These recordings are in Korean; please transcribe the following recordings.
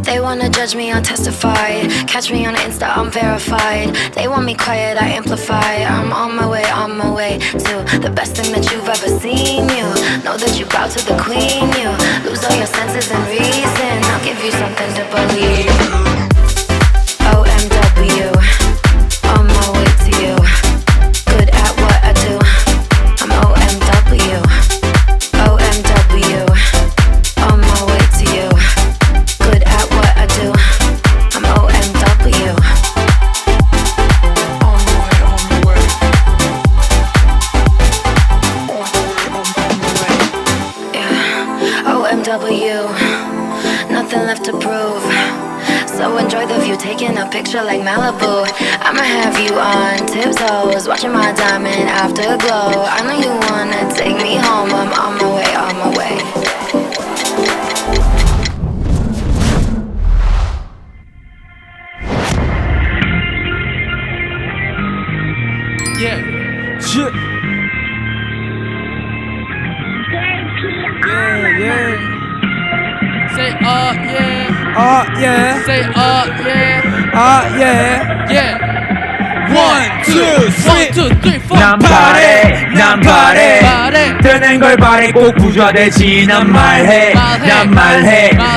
They wanna judge me, I'll testify. Catch me on Insta, I'm verified. They want me quiet, I amplify. I'm on my way to the best thing that you've ever seen. You know that you bow to the queen. You lose all your senses and reason. I'll give you something to believe. OMW, on my way to you. Good at what I do. I'm OMW. OMW, on my way to you. Good at what I do. I'm OMW. On the way. Yeah, OMW, nothing left to prove. So enjoy the view, taking a picture like Malibu. I'ma have you on tiptoes, watching my diamond afterglow. I know you wanna take me home, I'm on my way, on my way. Yeah. Yeah. Say yeah. Say yeah. Yeah. 1, 2, 3, 4. 난 바래 뜨는 걸 바래 꼭 부자되지 난 말해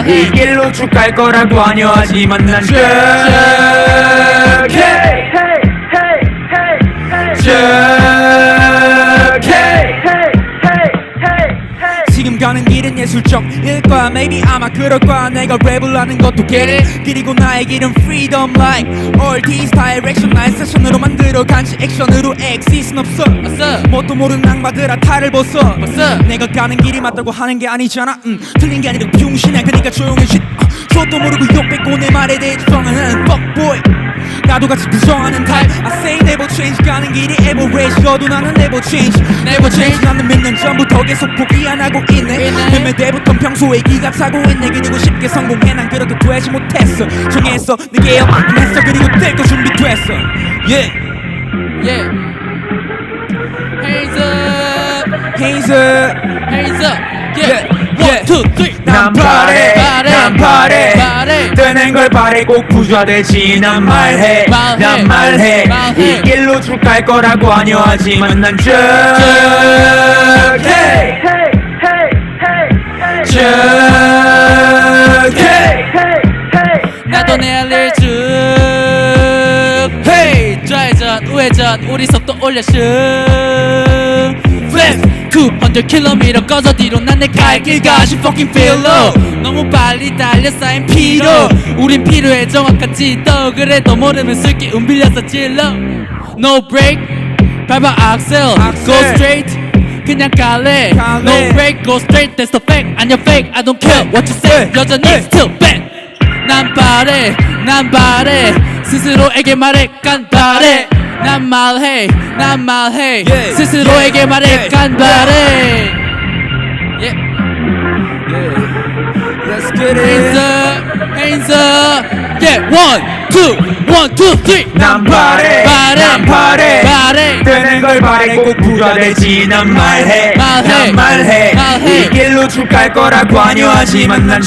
이 길로 쭉 갈 거라고 아니하지만 난 지금 가는 길은 예술적일 거야 maybe 아마 그럴 거야 내가 랩을 하는 것도 get it 그리고 나의 길은 freedom like all these direction 나의 세션으로 만들어간지 액션으로 exit은 없어 뭣도 모르는 악마들아 탈을 벗어 내가 가는 길이 맞다고 하는 게 아니잖아 틀린 게 아니라 병신아 그니까 조용히 shit 저도 모르고 욕 뱉고 내 말에 대해 주장하는 fuckboy 나도 같이 부정하는 타입 I say never change 가는 길이 average 여도 나는 never change 나는 몇 년 전부터 계속 포기 안 하고 있네 몇몇 때부터 평소에 기가 차고 있네 그리고 쉽게 성공해 난 그렇게 되지 못했어 정했어 내게 했어 그리고 될 거 준비됐어 Yeah Hands up Yeah 1, 2, 3 난 바래 뜨는 걸 바래 꼭 부자되지 난 말해 이 길로 쭉 갈 거라고 아니하지만 난 나도 내 할 일 쭉 Hey 좌회전 우회전 우리 속도 올려 슛 Flip 200km 꺼져 뒤로 난 내 갈 길 가시 fucking feel low 너무 빨리 달려 쌓인 피로 우린 필요해 정확한 지도 그래도 모르면 쓸게 빌려서 질러 No break 밟아 axle Go straight 그냥 갈래 No break go straight that's the fact 아니야 fake I don't care what you say 여전히 still bad 난 바래 스스로에게 말해 간발해 난 말해 스스로에게 말해 간발해 Yeah Let's get Hands up Yeah 1, 2, 3 난 바래 뜨는 걸 바래 꼭 부자되지 난 말해 이 길로 쭉 갈 거라고 아니하지만 난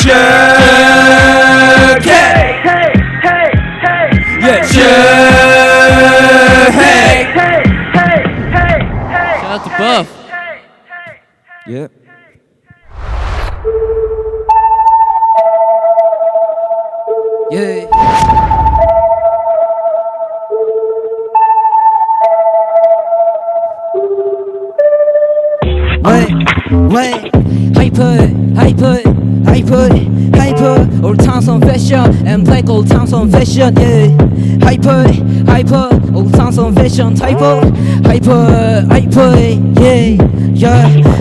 Shout out to Buff Yeah Yeah Wait, hyper Old times on fashion and black old times on fashion yeah Hyper Old times on fashion hyper yeah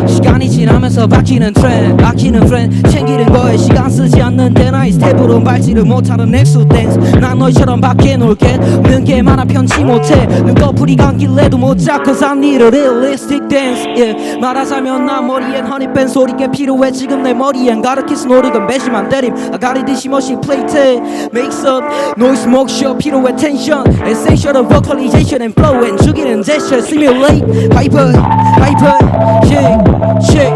시간이 지나면서 바뀌는 트렌드 아끼는 프렌드 챙기는 거에 시간 쓰지 않는데 나의 스텝으로 밟지를 못하는 넥스 댄스 난 너희처럼 밖에 놀게 없는 게 많아 편치 못해 눈꺼풀이 감길래도 못 잡고 I need a realistic dance yeah 말하자면 나 머리엔 허니밴 소리가 필요해 지금 내 머리엔 가르키스 노리건 배심한 때림 가리듯이 멋이 플레이트 Makes up noise smoke show 필요해 텐션 Essential vocalization and flow and 죽이는 gesture simulate hyper shake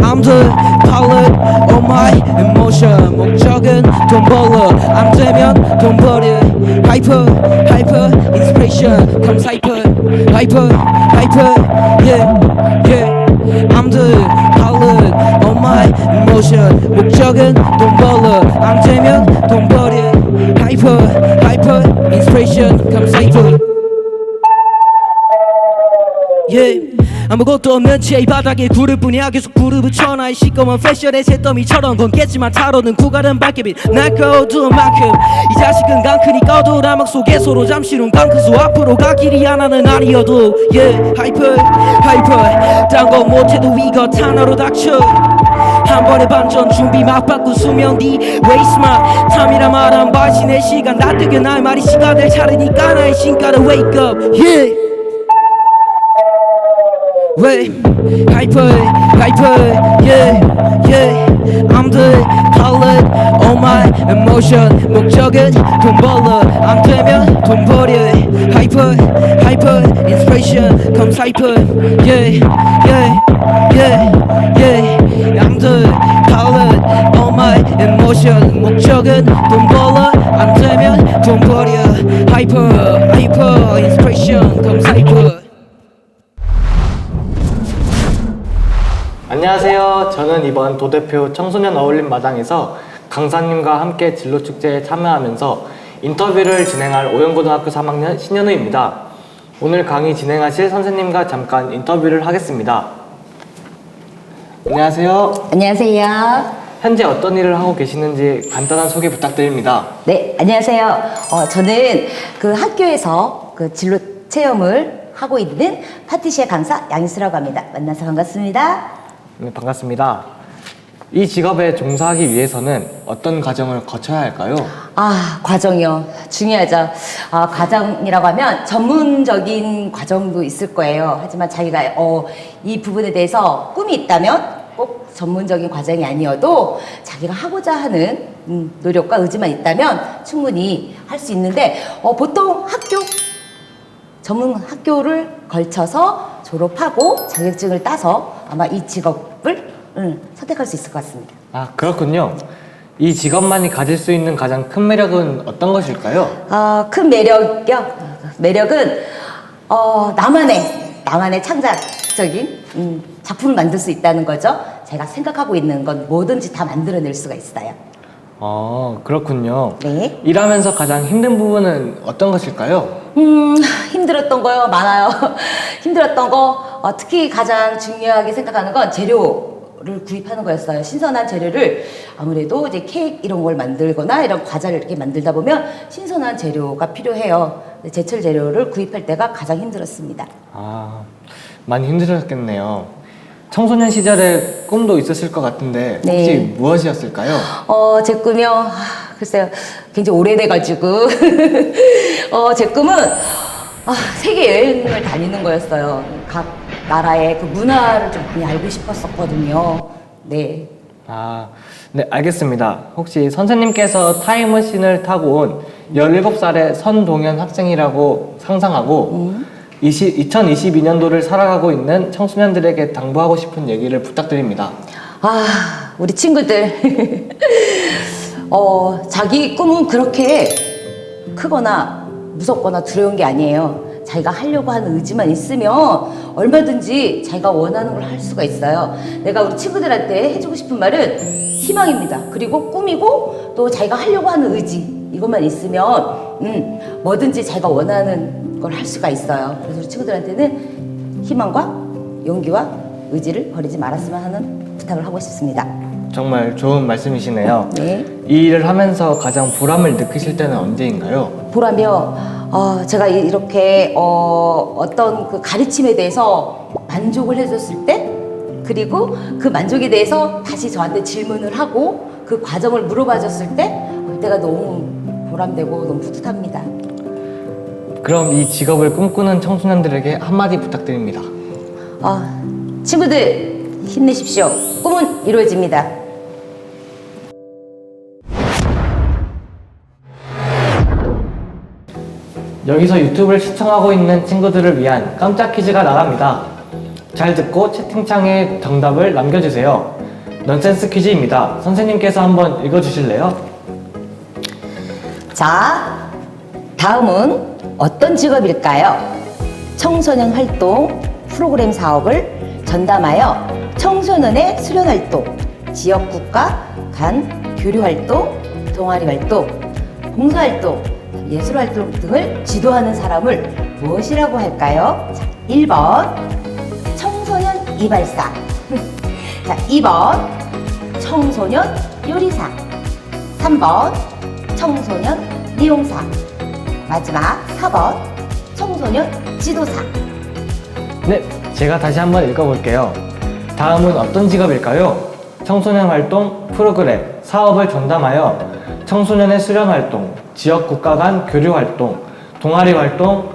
I'm the pilot of my emotion 목적은 돈 벌어 안 되면 돈 버려 Hyper inspiration comes hyper yeah I'm the pilot of my emotion 목적은 돈 벌어 안 되면 돈 버려 Hyper inspiration comes hyper yeah 아무것도 없는 채 이 바닥에 구를 뿐이야 계속 불을 붙여 나의 시꺼먼 패션의 새더미처럼 건겠지만 타로는 구가른 밝게빛 날까 어두운 만큼 이 자식은 강크니까 어두운 암흑 속에 서로 잠시 눈 감고서 앞으로 가길이 하나는 아니어도 yeah hyper 딴 거 못해도 이것 하나로 닥쳐 한 번에 반전 준비 막 받고 수면 뒤 waste my time이라 말한 바지 내 시간 놔두게 날 말이 시간을 차르니까 나의 신가를 wake up yeah Wait, hyper, yeah. I'm the pilot of my emotion. 목적은 돈 벌어 안 되면 돈 버려. Hyper, inspiration comes hyper. Yeah. I'm the pilot of my emotion. 목적은 돈 벌어 안 되면 돈 버려. Hyper, inspiration comes hyper. 안녕하세요. 저는 이번 도대표 청소년 어울림 마당에서 강사님과 함께 진로축제에 참여하면서 인터뷰를 진행할 오영고등학교 3학년 신현우입니다. 오늘 강의 진행하실 선생님과 잠깐 인터뷰를 하겠습니다. 안녕하세요. 안녕하세요. 현재 어떤 일을 하고 계시는지 간단한 소개 부탁드립니다. 네, 안녕하세요. 저는 그 학교에서 그 진로 체험을 하고 있는 파티시에 강사 양희수라고 합니다. 만나서 반갑습니다. 네, 반갑습니다. 이 직업에 종사하기 위해서는 어떤 과정을 거쳐야 할까요? 과정이요. 중요하죠. 과정이라고 하면 전문적인 과정도 있을 거예요. 하지만 자기가 이 부분에 대해서 꿈이 있다면 꼭 전문적인 과정이 아니어도 자기가 하고자 하는 노력과 의지만 있다면 충분히 할 수 있는데 보통 전문 학교를 걸쳐서 졸업하고 자격증을 따서 아마 이 직업을 선택할 수 있을 것 같습니다. 그렇군요. 이 직업만이 가질 수 있는 가장 큰 매력은 어떤 것일까요? 큰 매력이요? 매력은 나만의 창작적인 작품을 만들 수 있다는 거죠. 제가 생각하고 있는 건 뭐든지 다 만들어낼 수가 있어요. 그렇군요. 네. 일하면서 가장 힘든 부분은 어떤 것일까요? 힘들었던 거요? 많아요. 힘들었던 거, 특히 가장 중요하게 생각하는 건 재료를 구입하는 거였어요. 신선한 재료를 아무래도 이제 케이크 이런 걸 만들거나 이런 과자를 이렇게 만들다 보면 신선한 재료가 필요해요. 제철 재료를 구입할 때가 가장 힘들었습니다. 많이 힘드셨겠네요. 청소년 시절에 꿈도 있었을 것 같은데 혹시 네. 무엇이었을까요? 제 꿈이요? 글쎄요. 굉장히 오래돼가지고. 제 꿈은 세계 여행을 다니는 거였어요. 각 나라의 그 문화를 좀 많이 알고 싶었었거든요. 네. 네, 알겠습니다. 혹시 선생님께서 타임머신을 타고 온 17살의 선동현 학생이라고 상상하고 2022년도를 살아가고 있는 청소년들에게 당부하고 싶은 얘기를 부탁드립니다. 우리 친구들. 자기 꿈은 그렇게 크거나 무섭거나 두려운 게 아니에요. 자기가 하려고 하는 의지만 있으면 얼마든지 자기가 원하는 걸 할 수가 있어요. 내가 우리 친구들한테 해주고 싶은 말은 희망입니다. 그리고 꿈이고 또 자기가 하려고 하는 의지 이것만 있으면 뭐든지 자기가 원하는 걸 할 수가 있어요. 그래서 우리 친구들한테는 희망과 용기와 의지를 버리지 말았으면 하는 부탁을 하고 싶습니다. 정말 좋은 말씀이시네요. 네. 이 일을 하면서 가장 보람을 느끼실 때는 언제인가요? 보람이요. 제가 이렇게 어떤 그 가르침에 대해서 만족을 해줬을 때, 그리고 그 만족에 대해서 다시 저한테 질문을 하고 그 과정을 물어봐줬을 때, 그때가 너무 보람되고 너무 뿌듯합니다. 그럼 이 직업을 꿈꾸는 청소년들에게 한마디 부탁드립니다. 친구들 힘내십시오. 꿈은 이루어집니다. 여기서 유튜브를 시청하고 있는 친구들을 위한 깜짝 퀴즈가 나갑니다. 잘 듣고 채팅창에 정답을 남겨주세요. 넌센스 퀴즈입니다. 선생님께서 한번 읽어주실래요? 자, 다음은 어떤 직업일까요? 청소년 활동 프로그램 사업을 전담하여 청소년의 수련 활동, 지역 국가 간 교류 활동, 동아리 활동, 봉사 활동, 예술 활동 등을 지도하는 사람을 무엇이라고 할까요? 자, 1번 청소년 이발사. 자, 2번 청소년 요리사. 3번 청소년 미용사. 마지막 4번 청소년 지도사. 네, 제가 다시 한번 읽어볼게요. 다음은 어떤 직업일까요? 청소년 활동 프로그램 사업을 전담하여 청소년의 수련 활동, 지역 국가 간 교류 활동, 동아리 활동,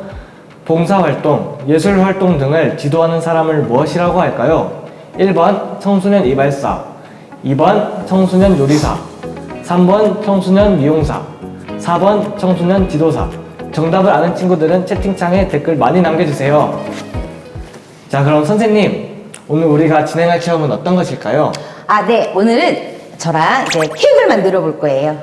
봉사 활동, 예술 활동 등을 지도하는 사람을 무엇이라고 할까요? 1번 청소년 이발사, 2번 청소년 요리사, 3번 청소년 미용사, 4번 청소년 지도사. 정답을 아는 친구들은 채팅창에 댓글 많이 남겨주세요. 자, 그럼 선생님, 오늘 우리가 진행할 체험은 어떤 것일까요? 아, 네. 오늘은 저랑 이제 케이크를 만들어 볼 거예요.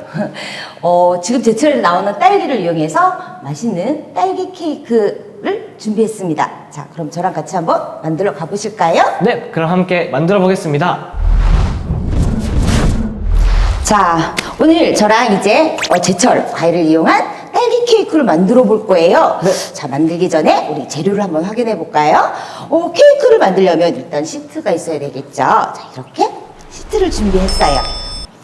지금 제철에 나오는 딸기를 이용해서 맛있는 딸기 케이크를 준비했습니다. 자, 그럼 저랑 같이 한번 만들어 가보실까요? 네, 그럼 함께 만들어 보겠습니다. 자, 오늘 저랑 이제 제철 과일을 이용한 딸기 케이크를 만들어 볼 거예요. 네. 자, 만들기 전에 우리 재료를 한번 확인해 볼까요? 케이크를 만들려면 일단 시트가 있어야 되겠죠. 자, 이렇게 시트를 준비했어요.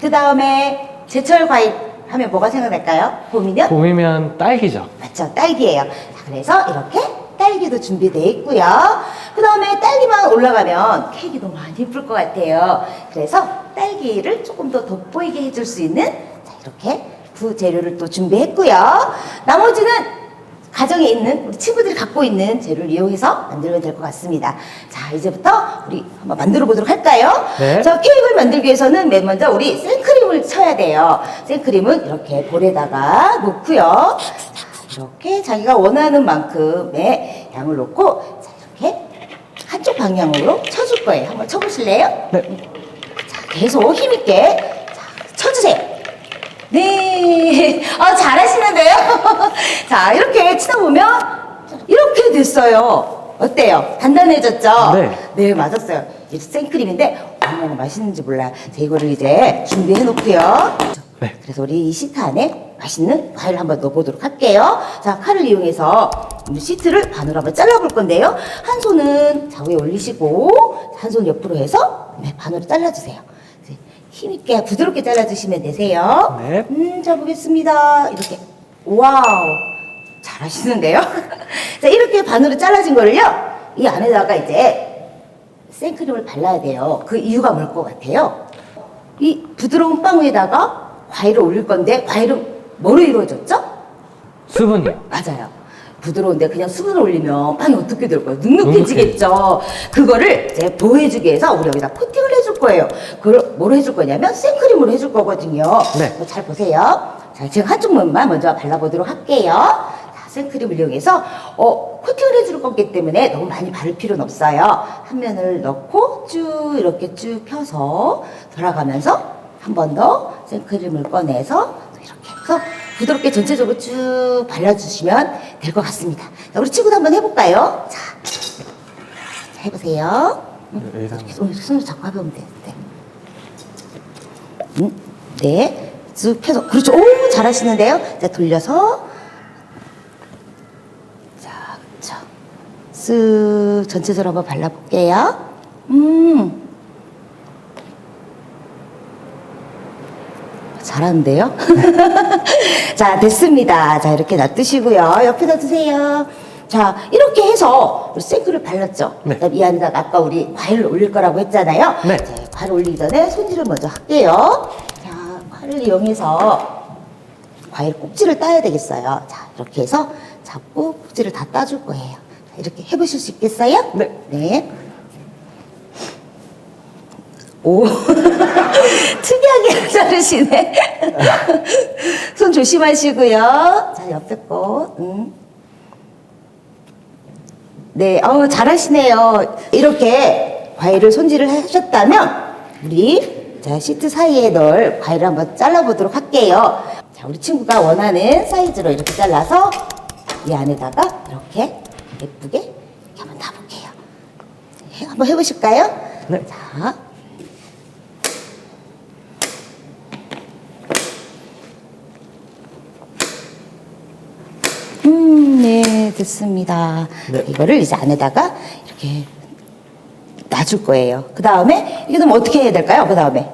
그 다음에 제철 과일 하면 뭐가 생각날까요? 봄이면? 봄이면 딸기죠. 맞죠, 딸기예요. 자, 그래서 이렇게 딸기도 준비되어 있고요. 그 다음에 딸기만 올라가면 케이크도 많이 예쁠 것 같아요. 그래서 딸기를 조금 더 돋보이게 해줄 수 있는 자, 이렇게 부재료를 또 준비했고요. 나머지는 가정에 있는 우리 친구들이 갖고 있는 재료를 이용해서 만들면 될 것 같습니다. 자, 이제부터 우리 한번 만들어 보도록 할까요? 네. 자, 케이크를 만들기 위해서는 맨 먼저 우리 생크림을 쳐야 돼요. 생크림은 이렇게 볼에다가 놓고요. 자, 이렇게 자기가 원하는 만큼의 양을 놓고 자, 이렇게 한쪽 방향으로 쳐줄 거예요. 한번 쳐보실래요? 네. 자, 계속 힘있게 자, 쳐주세요. 네, 잘하시는데요? 자, 이렇게 치다 보면 이렇게 됐어요. 어때요? 단단해졌죠? 네. 네, 맞았어요. 이게 생크림인데 얼마나 맛있는지 몰라요. 자, 이거를 이제 준비해 놓고요. 네. 그래서 우리 이 시트 안에 맛있는 과일을 한번 넣어보도록 할게요. 자, 칼을 이용해서 이 시트를 반으로 한번 잘라볼 건데요. 한 손은 좌우에 올리시고 한 손 옆으로 해서 네, 반으로 잘라주세요. 힘있게 부드럽게 잘라주시면 되세요. 네. 잘 보겠습니다. 이렇게 와우 잘하시는데요. 자, 이렇게 반으로 잘라진 거를요 이 안에다가 이제 생크림을 발라야 돼요. 그 이유가 뭘 것 같아요? 이 부드러운 빵 위에다가 과일을 올릴 건데 과일은 뭐로 이루어졌죠? 수분이요. 맞아요. 부드러운데 그냥 수분을 올리면 빵이 어떻게 될 거예요? 눅눅해지겠죠. 그거를 이제 보호해주기 위해서 우리 여기다 코팅을 해줄 거예요. 그걸 뭐로 해줄 거냐면 생크림으로 해줄 거거든요. 네. 잘 보세요. 자, 제가 한쪽 면만 먼저 발라보도록 할게요. 자, 생크림을 이용해서 코팅을 해줄 거기 때문에 너무 많이 바를 필요는 없어요. 한 면을 넣고 쭉 이렇게 쭉 펴서 돌아가면서 한 번 더 생크림을 꺼내서 이렇게 해서 부드럽게 전체적으로 쭉 발라주시면 될 것 같습니다. 자, 우리 친구도 한번 해볼까요? 자, 해보세요. 이렇게 손으로 잡고 해보면 돼요. 네. 네. 쭉 펴서. 그렇죠. 오, 잘하시는데요. 자, 돌려서. 자, 그렇죠. 쓱 전체적으로 한번 발라볼게요. 잘하는데요? 자, 됐습니다. 자, 이렇게 놔두시고요. 옆에 놔두세요. 자, 이렇게 해서 우리 생크를 발랐죠? 네. 그다음 이 안에다가 아까 우리 과일을 올릴 거라고 했잖아요? 네. 자, 과일 올리기 전에 손질을 먼저 할게요. 자, 칼을 이용해서 과일 꼭지를 따야 되겠어요. 자, 이렇게 해서 잡고 꼭지를 다 따줄 거예요. 자, 이렇게 해보실 수 있겠어요? 네. 네. 오, 특이하게 자르시네. 손 조심하시고요. 자, 옆에 거. 네, 잘하시네요. 이렇게 과일을 손질을 하셨다면 우리 자, 시트 사이에 넣을 과일을 한번 잘라보도록 할게요. 자, 우리 친구가 원하는 사이즈로 이렇게 잘라서 이 안에다가 이렇게 예쁘게 이렇게 한번 놔볼게요. 한번 해보실까요? 네. 자. 네, 됐습니다. 네. 이거를 이제 안에다가 이렇게 놔줄 거예요. 그 다음에 이게 그럼 어떻게 해야 될까요? 그 다음에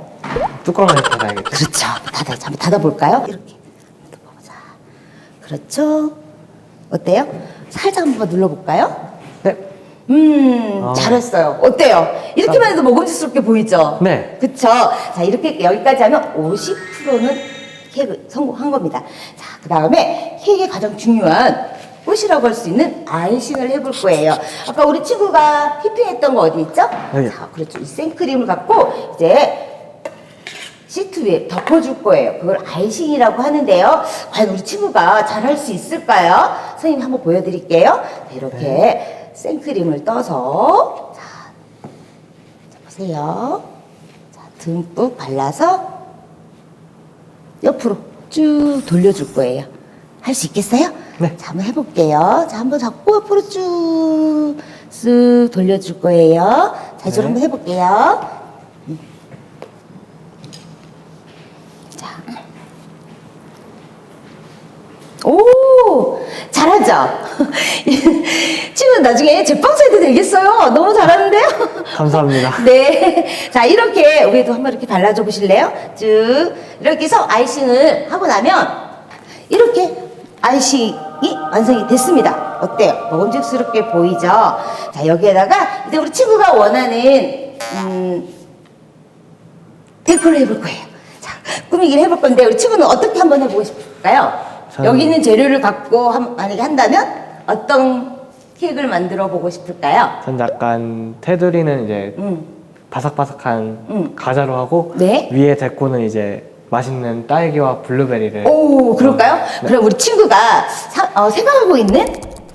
뚜껑을 닫아야겠죠. 그렇죠. 한번 닫아볼까요? 이렇게 닫아보자. 그렇죠. 어때요? 살짝 한번 눌러볼까요? 네. 잘했어요. 어때요? 이렇게만 해도 먹음직스럽게 보이죠? 네. 그쵸? 자, 이렇게 여기까지 하면 50%는 케이크 성공한 겁니다. 자, 그 다음에 케이크의 가장 중요한 꽃이라고 할 수 있는 아이싱을 해볼 거예요. 아까 우리 친구가 휘핑했던 거 어디 있죠? 여기. 자, 그렇죠. 이 생크림을 갖고 이제 시트 위에 덮어줄 거예요. 그걸 아이싱이라고 하는데요. 과연 우리 친구가 잘 할 수 있을까요? 선생님이 한번 보여드릴게요. 자, 이렇게 생크림을 떠서 자, 보세요. 자, 듬뿍 발라서 옆으로 쭉 돌려줄 거예요. 할 수 있겠어요? 네. 자, 한번 해볼게요. 자, 한번 잡고 옆으로 쭉 쓱 돌려줄 거예요. 자, 이쪽으로 한번 해볼게요. 자. 오! 잘하죠? 친구는 나중에 제빵사 해도 되겠어요. 너무 잘하는데요? 감사합니다. 네. 자, 이렇게 우리도 한번 이렇게 발라줘 보실래요? 쭉. 이렇게 해서 아이싱을 하고 나면 이렇게 아이싱이 완성이 됐습니다. 어때요? 먹음직스럽게 보이죠? 자, 여기에다가 이제 우리 친구가 원하는, 데코를 해볼 거예요. 자, 꾸미기를 해볼 건데 우리 친구는 어떻게 한번 해보고 싶을까요? 여기 있는 재료를 갖고 만약에 한다면 어떤 케이크를 만들어 보고 싶을까요? 전 약간 테두리는 이제 바삭바삭한 과자로 하고 네. 위에 데코는 이제 맛있는 딸기와 블루베리를. 오, 그럴까요? 그럼 우리 친구가 생각하고 있는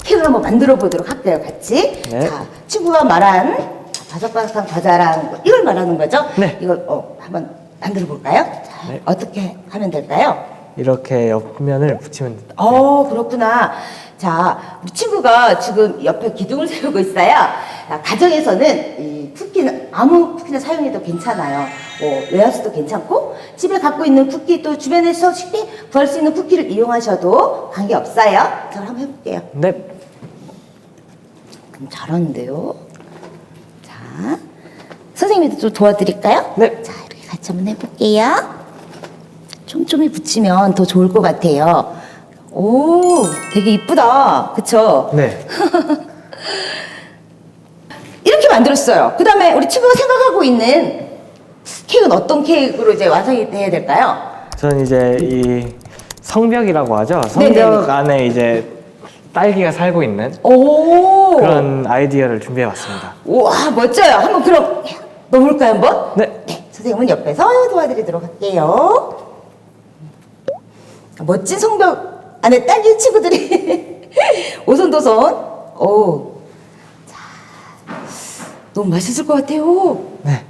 케이크를 한번 만들어 보도록 할게요, 같이. 네. 자, 친구가 말한 바삭바삭한 과자라는 거, 이걸 말하는 거죠? 네. 이걸 한번 만들어 볼까요? 자, 네. 어떻게 하면 될까요? 이렇게 옆면을 붙이면 됩니다. 그렇구나. 자, 우리 친구가 지금 옆에 기둥을 세우고 있어요. 가정에서는 이 쿠키는 아무 쿠키나 사용해도 괜찮아요. 웨하우스도 괜찮고 집에 갖고 있는 쿠키 또 주변에서 쉽게 구할 수 있는 쿠키를 이용하셔도 관계없어요. 자, 한번 해볼게요. 네. 잘하는데요. 자, 선생님이 좀 도와드릴까요? 네. 자, 이렇게 같이 한번 해볼게요. 촘촘히 붙이면 더 좋을 것 같아요. 오, 되게 이쁘다. 그쵸? 네. 이렇게 만들었어요. 그 다음에 우리 친구가 생각하고 있는 케이크는 어떤 케이크로 이제 완성이 돼야 될까요? 저는 이제 이 성벽이라고 하죠. 성벽 네네네. 안에 이제 딸기가 살고 있는 오, 그런 아이디어를 준비해봤습니다. 우와, 멋져요. 한번 그럼 넣어볼까요, 한번? 네. 선생님은 옆에서 도와드리도록 할게요. 멋진 성벽 안에 딸기 친구들이 오손도손. 오, 자, 너무 맛있을 것 같아요. 네.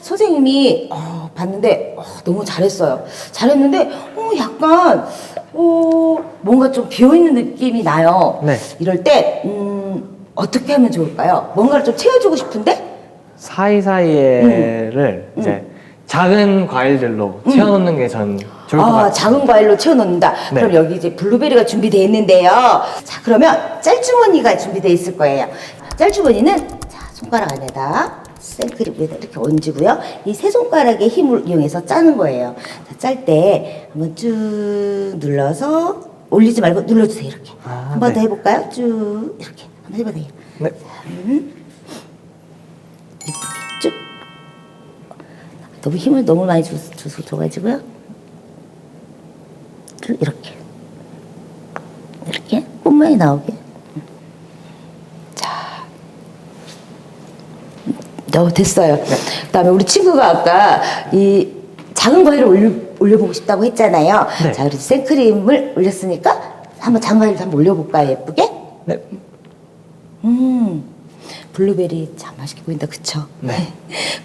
선생님이 봤는데 너무 잘했어요. 잘했는데 약간 뭔가 좀 비어있는 느낌이 나요. 네. 이럴 때 어떻게 하면 좋을까요? 뭔가를 좀 채워주고 싶은데 사이사이에를 이제 작은 과일들로 채워놓는 게 전 좋을 것 같아요. 작은 과일로 채워놓는다. 네. 그럼 여기 이제 블루베리가 준비되어 있는데요. 자, 그러면 짤주머니가 준비되어 있을 거예요. 짤주머니는 자, 손가락 안에다 생크림 위에다 이렇게 얹고요. 이 세 손가락의 힘을 이용해서 짜는 거예요. 짤 때 한번 쭉 눌러서 올리지 말고 눌러주세요. 이렇게. 한 번 더 네. 해볼까요? 쭉 이렇게 한번 해보세요. 네. 쭉. 너무 힘을 너무 많이 줘가지고요. 쭉 이렇게 꽃만이 나오게. 자, 됐어요. 그다음에 우리 친구가 아까 이 작은 과일을 올려보고 싶다고 했잖아요. 네. 자, 그래서 생크림을 올렸으니까 한번 작은 과일도 한번 올려볼까요? 예쁘게? 네. 블루베리 참 맛있게 보인다, 그쵸? 네.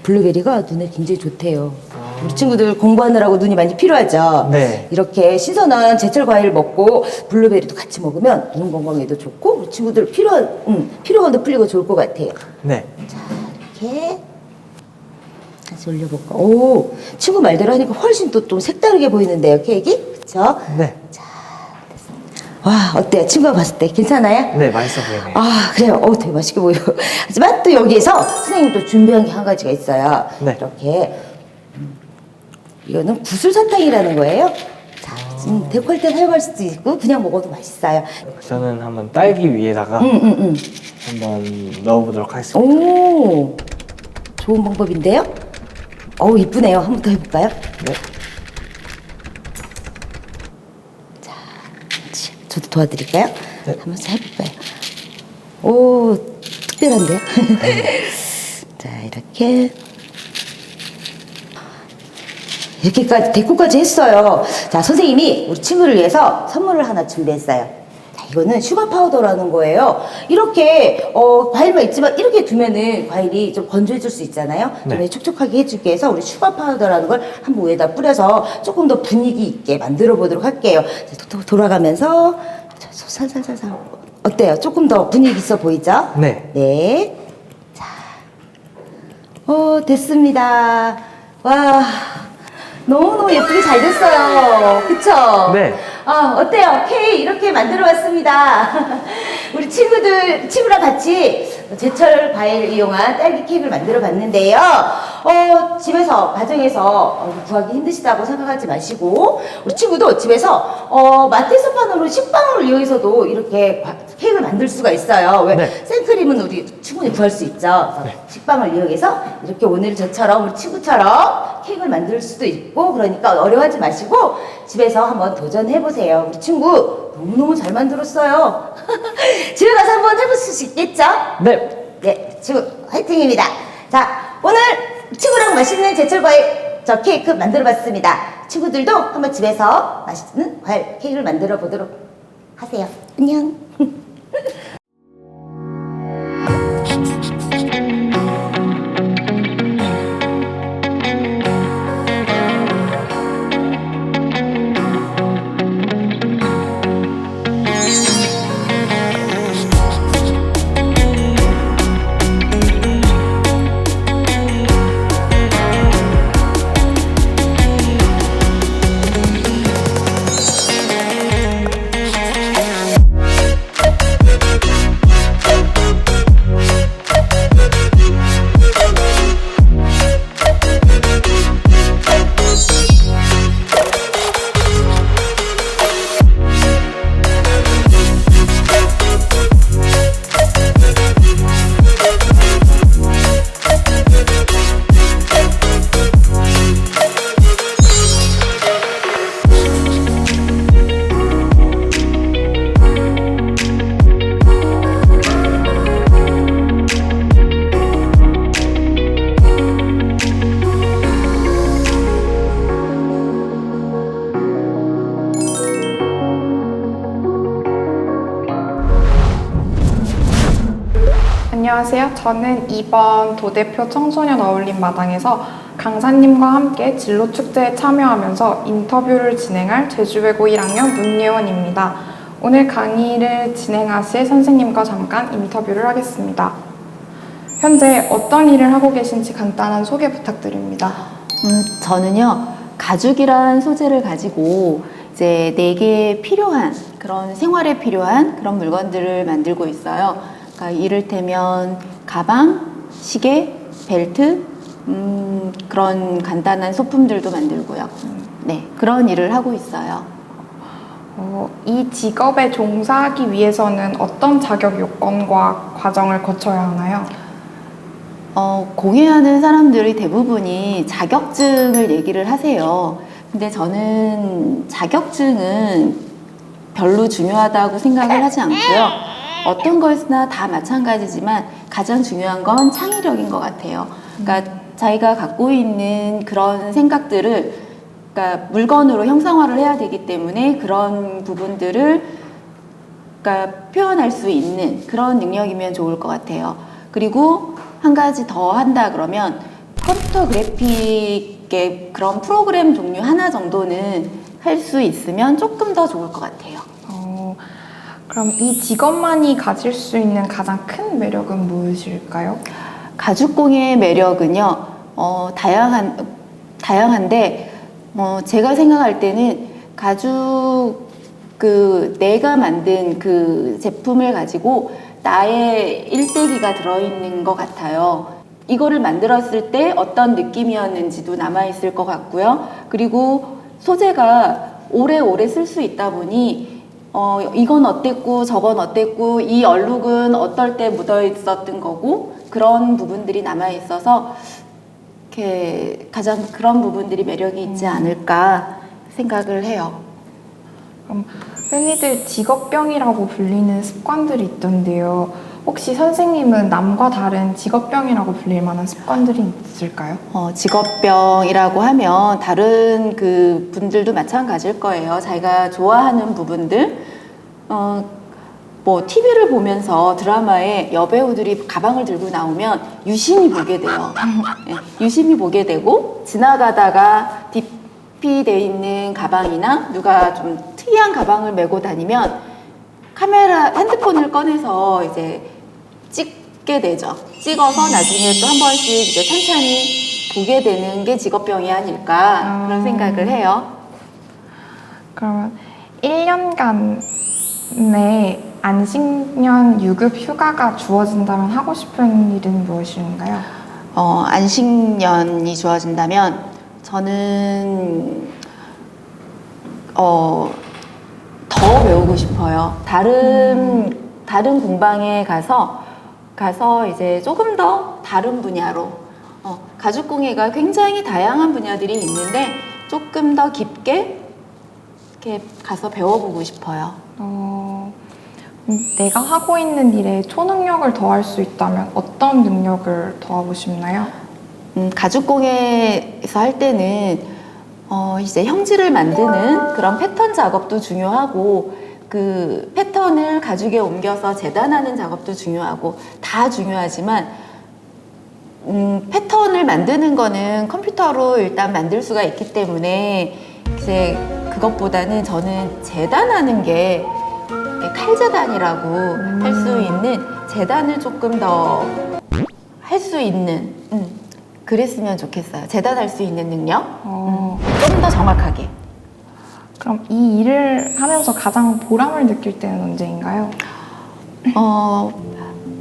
블루베리가 눈에 굉장히 좋대요. 우리 친구들 공부하느라고 눈이 많이 필요하죠? 네. 이렇게 신선한 제철 과일 먹고 블루베리도 같이 먹으면 눈 건강에도 좋고 우리 친구들 피로감도 풀리고 좋을 것 같아요. 네. 이렇게 다시 올려볼까? 오, 친구 말대로 하니까 훨씬 또 좀 색다르게 보이는데요, 케이크? 그쵸? 네. 와, 어때요? 친구가 봤을 때 괜찮아요? 네, 맛있어 보이네요. 아, 그래요? 되게 맛있게 보여. 하지만 또 여기에서 선생님 또 준비한 게 한 가지가 있어요. 네. 이렇게. 이거는 구슬사탕이라는 거예요. 자, 지금 데코할 때 사용할 수도 있고, 그냥 먹어도 맛있어요. 저는 한번 딸기 위에다가 한번 넣어보도록 하겠습니다. 오, 좋은 방법인데요? 이쁘네요. 한 번 더 해볼까요? 네. 저도 도와드릴까요? 네. 한번 해볼까요? 오, 특별한데요? 자, 이렇게까지 데코까지 했어요. 자, 선생님이 우리 친구를 위해서 선물을 하나 준비했어요. 자, 이거는 슈가 파우더라는 거예요. 이렇게 과일만 있지만 이렇게 두면은 과일이 좀 건조해질 수 있잖아요. 네. 좀 촉촉하게 해주기 위해서 우리 슈가 파우더라는 걸 한번 위에다 뿌려서 조금 더 분위기 있게 만들어 보도록 할게요. 자, 돌아가면서 살살살살. 어때요? 조금 더 분위기 있어 보이죠? 네. 네. 자, 됐습니다. 와, 너무너무 예쁘게 잘 됐어요. 그쵸? 네. 어때요? 케이크 이렇게 만들어 봤습니다. 우리 친구랑 같이 제철 과일을 이용한 딸기 케이크를 만들어 봤는데요. 집에서, 가정에서 구하기 힘드시다고 생각하지 마시고, 우리 친구도 집에서, 마트에서 파는 식빵을 이용해서도 이렇게 케이크를 만들 수가 있어요. 왜? 네. 생크림은 우리 충분히 구할 수 있죠. 그래서 식빵을 이용해서 이렇게 오늘 저처럼, 우리 친구처럼 케이크를 만들 수도 있고, 그러니까 어려워하지 마시고, 집에서 한번 도전해보세요. 우리 친구 너무너무 잘 만들었어요. 집에 가서 한번 해보실 수 있겠죠? 네. 네, 친구 화이팅입니다. 자, 오늘 친구랑 맛있는 제철 과일 케이크 만들어봤습니다. 친구들도 한번 집에서 맛있는 과일 케이크를 만들어 보도록 하세요. 안녕. 안녕하세요. 저는 이번 도대표 청소년 어울림 마당에서 강사님과 함께 진로축제에 참여하면서 인터뷰를 진행할 제주외고 1학년 문예원입니다. 오늘 강의를 진행하실 선생님과 잠깐 인터뷰를 하겠습니다. 현재 어떤 일을 하고 계신지 간단한 소개 부탁드립니다. 저는요, 가죽이란 소재를 가지고 이제 내게 필요한 그런 생활에 필요한 그런 물건들을 만들고 있어요. 그러니까 이를테면 가방, 시계, 벨트, 그런 간단한 소품들도 만들고요. 네, 그런 일을 하고 있어요. 이 직업에 종사하기 위해서는 어떤 자격 요건과 과정을 거쳐야 하나요? 공예하는 사람들이 대부분이 자격증을 얘기를 하세요. 근데 저는 자격증은 별로 중요하다고 생각을 하지 않고요. 어떤 것이나 다 마찬가지지만 가장 중요한 건 창의력인 것 같아요. 그러니까 자기가 갖고 있는 그런 생각들을 그러니까 물건으로 형상화를 해야 되기 때문에 그런 부분들을 그러니까 표현할 수 있는 그런 능력이면 좋을 것 같아요. 그리고 한 가지 더 한다 그러면 컴퓨터 그래픽의 그런 프로그램 종류 하나 정도는 할 수 있으면 조금 더 좋을 것 같아요. 그럼 이 직업만이 가질 수 있는 가장 큰 매력은 무엇일까요? 가죽공예의 매력은요, 다양한데, 제가 생각할 때는 가죽, 내가 만든 그 제품을 가지고 나의 일대기가 들어있는 것 같아요. 이거를 만들었을 때 어떤 느낌이었는지도 남아있을 것 같고요. 그리고 소재가 오래오래 쓸 수 있다 보니 이건 어땠고 저건 어땠고 이 얼룩은 어떨 때 묻어 있었던 거고 그런 부분들이 남아 있어서 이렇게 가장 그런 부분들이 매력이 있지 않을까 생각을 해요. 그럼 흔히들 직업병이라고 불리는 습관들이 있던데요. 혹시 선생님은 남과 다른 직업병이라고 불릴 만한 습관들이 있을까요? 직업병이라고 하면 다른 그 분들도 마찬가지일 거예요. 자기가 좋아하는 부분들, TV를 보면서 드라마에 여배우들이 가방을 들고 나오면 유심히 보게 돼요. 네, 유심히 보게 되고 지나가다가 디피되어 있는 가방이나 누가 좀 특이한 가방을 메고 다니면 핸드폰을 꺼내서 이제 찍게 되죠. 찍어서 나중에 또 한 번씩 이제 천천히 보게 되는 게 직업병이 아닐까 그런 생각을 해요. 그러면 1년간의 안식년 유급 휴가가 주어진다면 하고 싶은 일은 무엇인가요? 안식년이 주어진다면 저는 더 배우고 싶어요. 다른 공방에 가서 이제 조금 더 다른 분야로 가죽공예가 굉장히 다양한 분야들이 있는데 조금 더 깊게 이렇게 가서 배워보고 싶어요. 내가 하고 있는 일에 초능력을 더할 수 있다면 어떤 능력을 더하고 싶나요? 가죽공예에서 할 때는 이제 형질을 만드는 그런 패턴 작업도 중요하고 그 패턴을 가죽에 옮겨서 재단하는 작업도 중요하고 다 중요하지만 패턴을 만드는 거는 컴퓨터로 일단 만들 수가 있기 때문에 이제 그것보다는 저는 재단하는 게 칼재단이라고 할 수 있는 재단을 조금 더 할 수 있는 그랬으면 좋겠어요. 재단할 수 있는 능력 좀 더 정확하게. 그럼 이 일을 하면서 가장 보람을 느낄 때는 언제인가요?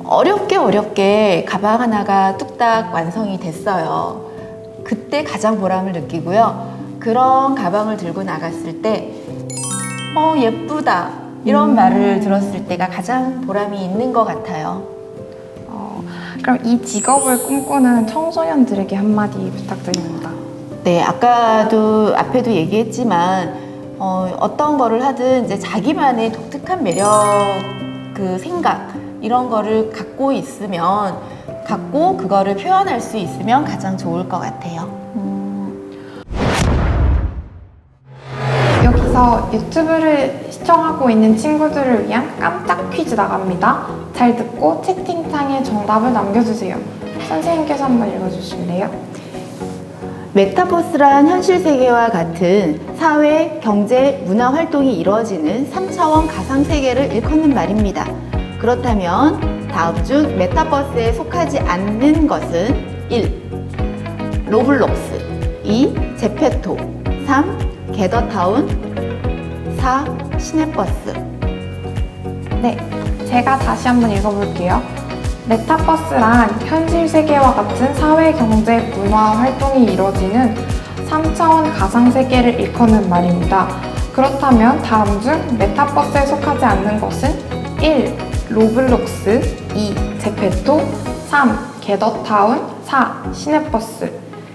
어렵게 가방 하나가 뚝딱 완성이 됐어요. 그때 가장 보람을 느끼고요. 그런 가방을 들고 나갔을 때 예쁘다 이런 말을 들었을 때가 가장 보람이 있는 것 같아요. 그럼 이 직업을 꿈꾸는 청소년들에게 한마디 부탁드립니다. 네, 앞에도 얘기했지만 어떤 거를 하든 이제 자기만의 독특한 매력, 그 생각 이런 거를 갖고 그거를 표현할 수 있으면 가장 좋을 것 같아요. 여기서 유튜브를 시청하고 있는 친구들을 위한 깜짝 퀴즈 나갑니다. 잘 듣고 채팅창에 정답을 남겨주세요. 선생님께서 한번 읽어주실래요? 메타버스란 현실 세계와 같은 사회, 경제, 문화 활동이 이루어지는 3차원 가상 세계를 일컫는 말입니다. 그렇다면 다음 중 메타버스에 속하지 않는 것은 1. 로블록스 2. 제페토 3. 게더타운 4. 시내버스. 네, 제가 다시 한번 읽어볼게요. 메타버스란 현실 세계와 같은 사회, 경제, 문화 활동이 이루어지는 3차원 가상 세계를 일컫는 말입니다. 그렇다면 다음 중 메타버스에 속하지 않는 것은 1. 로블록스 2. 제페토 3. 게더타운 4. 시내버스.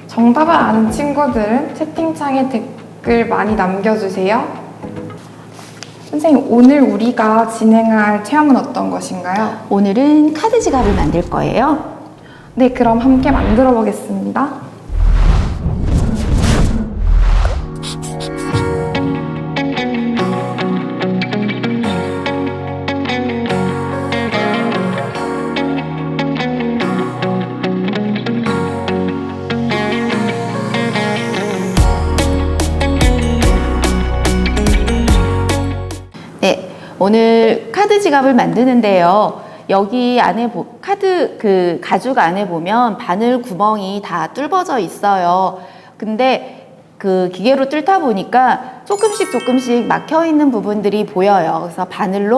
정답을 아는 친구들은 채팅창에 댓글 많이 남겨주세요. 선생님, 오늘 우리가 진행할 체험은 어떤 것인가요? 오늘은 카드 지갑을 만들 거예요. 네, 그럼 함께 만들어 보겠습니다. 오늘 카드 지갑을 만드는데요. 여기 안에 가죽 안에 보면 바늘 구멍이 다 뚫어져 있어요. 근데 그 기계로 뚫다 보니까 조금씩 막혀 있는 부분들이 보여요. 그래서 바늘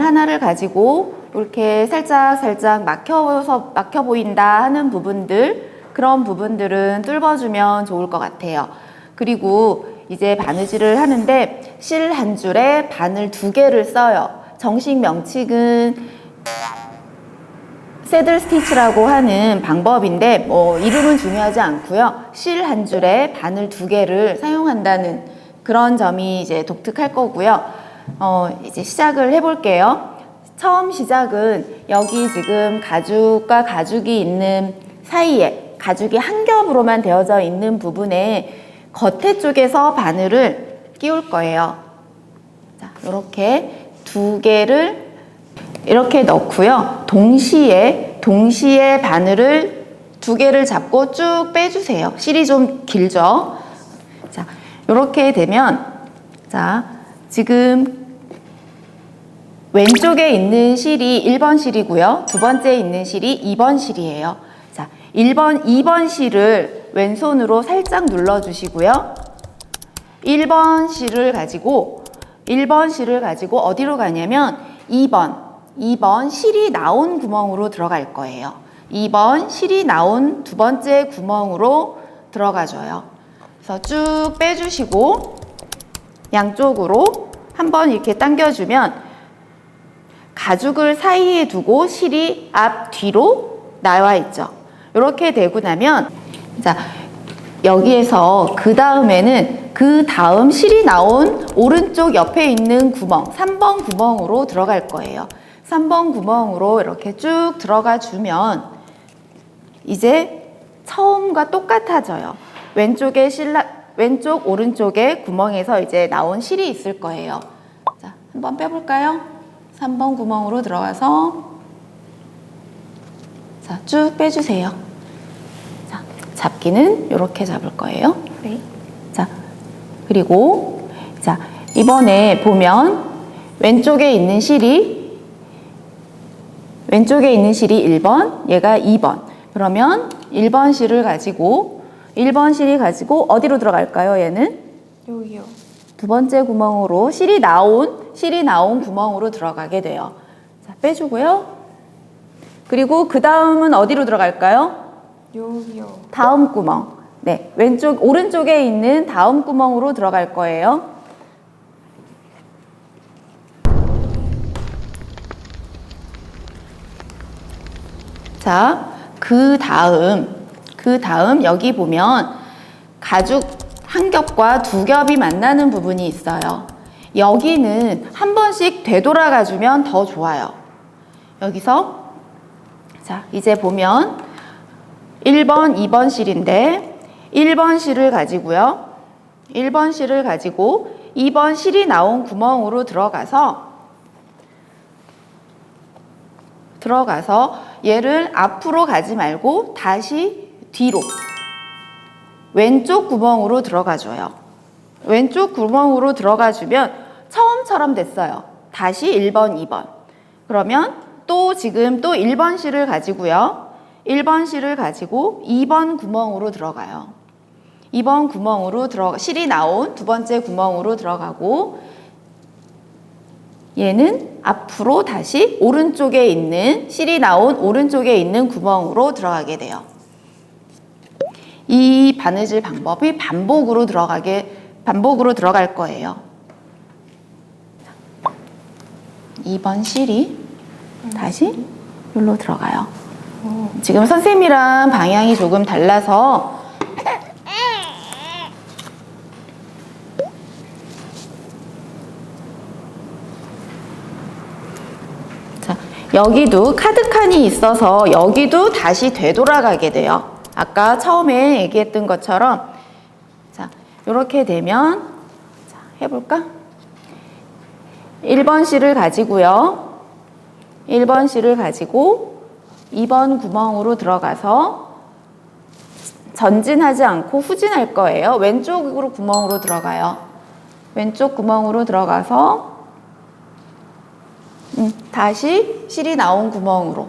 하나를 가지고 이렇게 살짝 막혀 보인다 하는 부분들, 그런 부분들은 뚫어주면 좋을 것 같아요. 그리고 이제 바느질을 하는데 실 한 줄에 바늘 2개를 써요. 정식 명칭은 새들 스티치라고 하는 방법인데 이름은 중요하지 않고요. 실 한 줄에 바늘 2개를 사용한다는 그런 점이 이제 독특할 거고요. 이제 시작을 해볼게요. 처음 시작은 여기 지금 가죽과 가죽이 있는 사이에, 가죽이 한 겹으로만 되어져 있는 부분에 겉에 쪽에서 바늘을 끼울 거예요. 자, 이렇게 2개를 이렇게 넣고요. 동시에 바늘을 2개를 잡고 쭉 빼주세요. 실이 좀 길죠? 자, 이렇게 되면, 자, 지금 왼쪽에 있는 실이 1번 실이고요. 두 번째 있는 실이 2번 실이에요. 자, 2번 실을 왼손으로 살짝 눌러주시고요. 1번 실을 가지고 어디로 가냐면 2번 실이 나온 구멍으로 들어갈 거예요. 2번 실이 나온 두 번째 구멍으로 들어가줘요. 그래서 쭉 빼주시고 양쪽으로 한번 이렇게 당겨주면 가죽을 사이에 두고 실이 앞, 뒤로 나와 있죠. 이렇게 되고 나면, 자, 여기에서 그 다음 실이 나온 오른쪽 옆에 있는 구멍, 3번 구멍으로 들어갈 거예요. 3번 구멍으로 이렇게 쭉 들어가 주면 이제 처음과 똑같아져요. 왼쪽, 오른쪽에 구멍에서 이제 나온 실이 있을 거예요. 자, 한번 빼볼까요? 3번 구멍으로 들어가서, 자, 쭉 빼주세요. 자, 잡기는 이렇게 잡을 거예요. 네. 자, 그리고, 자, 이번에 보면 왼쪽에 있는 실이 1번, 얘가 2번. 그러면 1번 실이 가지고 어디로 들어갈까요, 얘는? 여기요. 두 번째 구멍으로 실이 나온 구멍으로 들어가게 돼요. 자, 빼주고요. 그리고 그 다음은 어디로 들어갈까요? 여기요. 다음 구멍. 네, 오른쪽에 있는 다음 구멍으로 들어갈 거예요. 자, 그 다음 여기 보면 가죽 한 겹과 2겹이 만나는 부분이 있어요. 여기는 한 번씩 되돌아가 주면 더 좋아요. 여기서, 자, 이제 보면 1번, 2번 실인데 1번 실을 가지고요. 1번 실을 가지고 2번 실이 나온 구멍으로 들어가서 얘를 앞으로 가지 말고 다시 뒤로 왼쪽 구멍으로 들어가줘요. 왼쪽 구멍으로 들어가주면 처음처럼 됐어요. 다시 1번, 2번. 그러면 지금 또 1번 실을 가지고요. 1번 실을 가지고 2번 구멍으로 들어가요. 2번 구멍으로 실이 나온 두 번째 구멍으로 들어가고, 얘는 앞으로 다시 실이 나온 오른쪽에 있는 구멍으로 들어가게 돼요. 이 바느질 방법이 반복으로 들어갈 거예요. 2번 실이 다시 여기로 들어가요. 지금 선생님이랑 방향이 조금 달라서 여기도 카드칸이 있어서 여기도 다시 되돌아가게 돼요. 아까 처음에 얘기했던 것처럼, 자, 이렇게 되면, 자, 해볼까? 1번 실을 가지고요. 1번 실을 가지고 2번 구멍으로 들어가서 전진하지 않고 후진할 거예요. 왼쪽으로 구멍으로 들어가요. 왼쪽 구멍으로 들어가서 다시 실이 나온 구멍으로.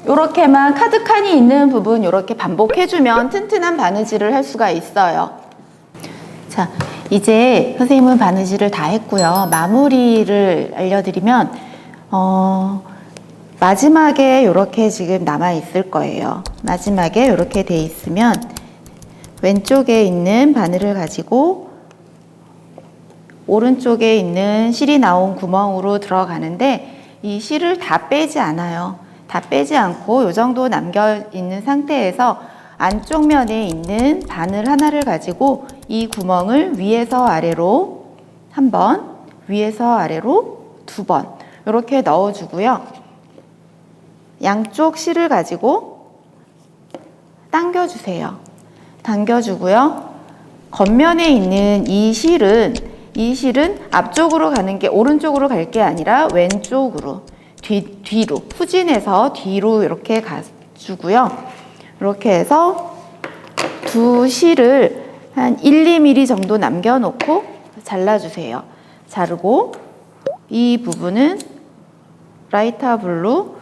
요렇게만 카드 칸이 있는 부분 요렇게 반복해주면 튼튼한 바느질을 할 수가 있어요. 자, 이제 선생님은 바느질을 다 했고요. 마무리를 알려드리면 마지막에 요렇게 지금 남아 있을 거예요. 마지막에 요렇게 돼 있으면 왼쪽에 있는 바늘을 가지고 오른쪽에 있는 실이 나온 구멍으로 들어가는데 이 실을 다 빼지 않아요. 다 빼지 않고 이 정도 남겨 있는 상태에서 안쪽 면에 있는 바늘 하나를 가지고 이 구멍을 위에서 아래로 한 번, 위에서 아래로 두 번 이렇게 넣어주고요. 양쪽 실을 가지고 당겨주세요. 당겨주고요. 겉면에 있는 이 실은 앞쪽으로 가는 게 오른쪽으로 갈 게 아니라 왼쪽으로 뒤로 후진해서 뒤로 이렇게 가주고요. 이렇게 해서 두 실을 한 1, 2mm 정도 남겨놓고 잘라주세요. 자르고 이 부분은 라이터 블루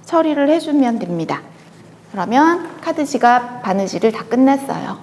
처리를 해주면 됩니다. 그러면 카드 지갑 바느질을 다 끝냈어요.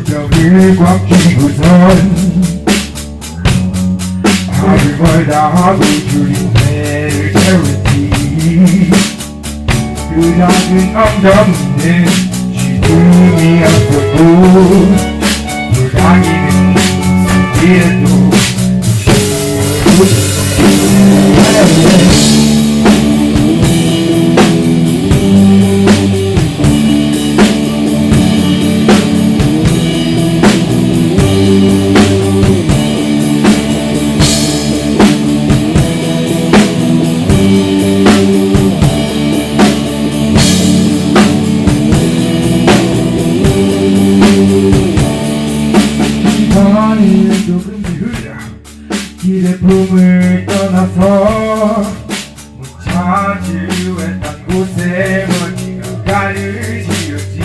벽을 꽉 쥐고선 하루 멀다 하고 줄인 배를 태우지 그 작은 엉덩이는 시둥이 없었고 돌다니는 길에도 길의 품을 떠나서 못 찾으했던 곳에 먼지가 가르지었지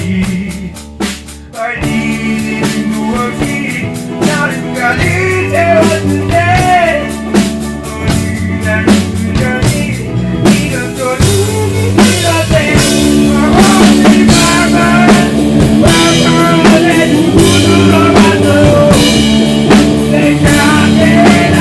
빨리 무엇이 나름까지 채웠는데 어느 날 우연히 이것도 죽이 들었대 어딜 봐봐 내 누구로 봐도 내가 내가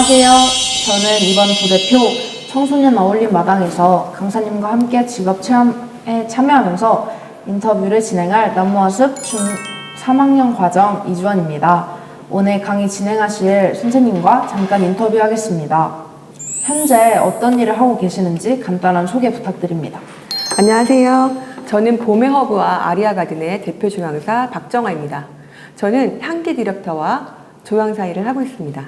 안녕하세요. 저는 이번 부대표 청소년 어울림 마당에서 강사님과 함께 직업 체험에 참여하면서 인터뷰를 진행할 남모아숲 중 3학년 과정 이주원입니다. 오늘 강의 진행하실 선생님과 잠깐 인터뷰하겠습니다. 현재 어떤 일을 하고 계시는지 간단한 소개 부탁드립니다. 안녕하세요. 저는 봄의 허브와 아리아 가든의 대표 조향사 박정아입니다. 저는 향기 디렉터와 조향사 일을 하고 있습니다.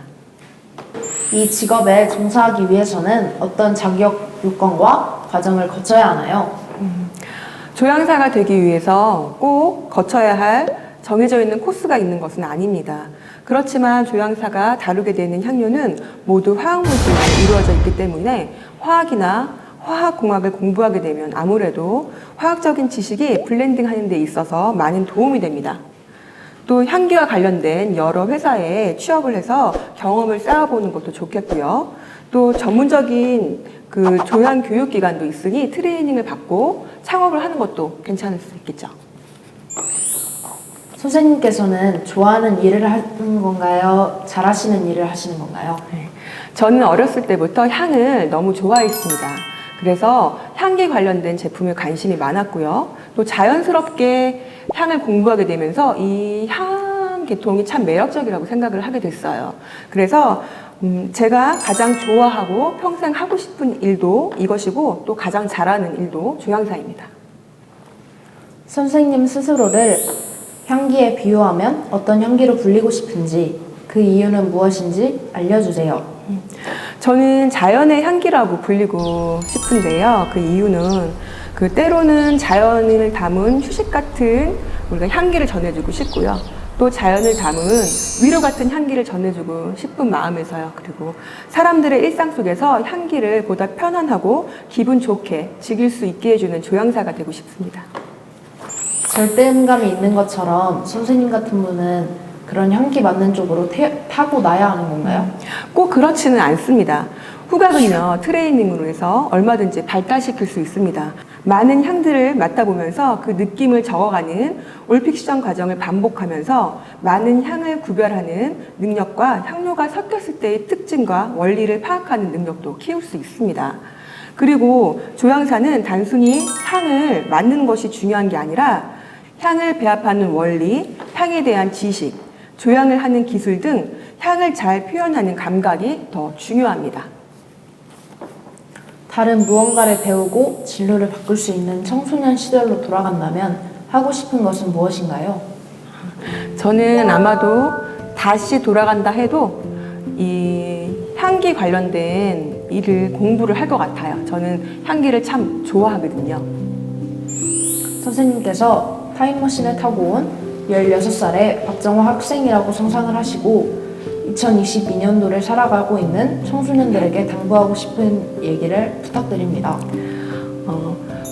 이 직업에 종사하기 위해서는 어떤 자격 요건과 과정을 거쳐야 하나요? 조향사가 되기 위해서 꼭 거쳐야 할 정해져 있는 코스가 있는 것은 아닙니다. 그렇지만 조향사가 다루게 되는 향료는 모두 화학물질로 이루어져 있기 때문에 화학이나 화학공학을 공부하게 되면 아무래도 화학적인 지식이 블렌딩 하는 데 있어서 많은 도움이 됩니다. 또 향기와 관련된 여러 회사에 취업을 해서 경험을 쌓아보는 것도 좋겠고요. 또 전문적인 그 조향 교육기관도 있으니 트레이닝을 받고 창업을 하는 것도 괜찮을 수 있겠죠. 선생님께서는 좋아하는 일을 하는 건가요? 잘하시는 일을 하시는 건가요? 저는 어렸을 때부터 향을 너무 좋아했습니다. 그래서 향기 관련된 제품에 관심이 많았고요. 또 자연스럽게 향을 공부하게 되면서 이 향 계통이 참 매력적이라고 생각을 하게 됐어요. 그래서 제가 가장 좋아하고 평생 하고 싶은 일도 이것이고 또 가장 잘하는 일도 조향사입니다. 선생님 스스로를 향기에 비유하면 어떤 향기로 불리고 싶은지 그 이유는 무엇인지 알려주세요. 저는 자연의 향기라고 불리고 싶은데요. 그 이유는 때로는 자연을 담은 휴식 같은 우리가 향기를 전해주고 싶고요. 또 자연을 담은 위로 같은 향기를 전해주고 싶은 마음에서요. 그리고 사람들의 일상 속에서 향기를 보다 편안하고 기분 좋게 즐길 수 있게 해주는 조향사가 되고 싶습니다. 절대음감이 있는 것처럼 선생님 같은 분은 그런 향기 맞는 쪽으로 타고나야 하는 건가요? 꼭 그렇지는 않습니다. 후각은요, 트레이닝으로 해서 얼마든지 발달시킬 수 있습니다. 많은 향들을 맡아보면서 그 느낌을 적어가는 올픽션 과정을 반복하면서 많은 향을 구별하는 능력과 향료가 섞였을 때의 특징과 원리를 파악하는 능력도 키울 수 있습니다. 그리고 조향사는 단순히 향을 맡는 것이 중요한 게 아니라 향을 배합하는 원리, 향에 대한 지식, 조향을 하는 기술 등 향을 잘 표현하는 감각이 더 중요합니다. 다른 무언가를 배우고 진로를 바꿀 수 있는 청소년 시절로 돌아간다면 하고 싶은 것은 무엇인가요? 저는 아마도 다시 돌아간다 해도 이 향기 관련된 일을 공부를 할 것 같아요. 저는 향기를 참 좋아하거든요. 선생님께서 타임머신을 타고 온 16살의 박정화 학생이라고 상상을 하시고 2022년도를 살아가고 있는 청소년들에게 당부하고 싶은 얘기를 부탁드립니다.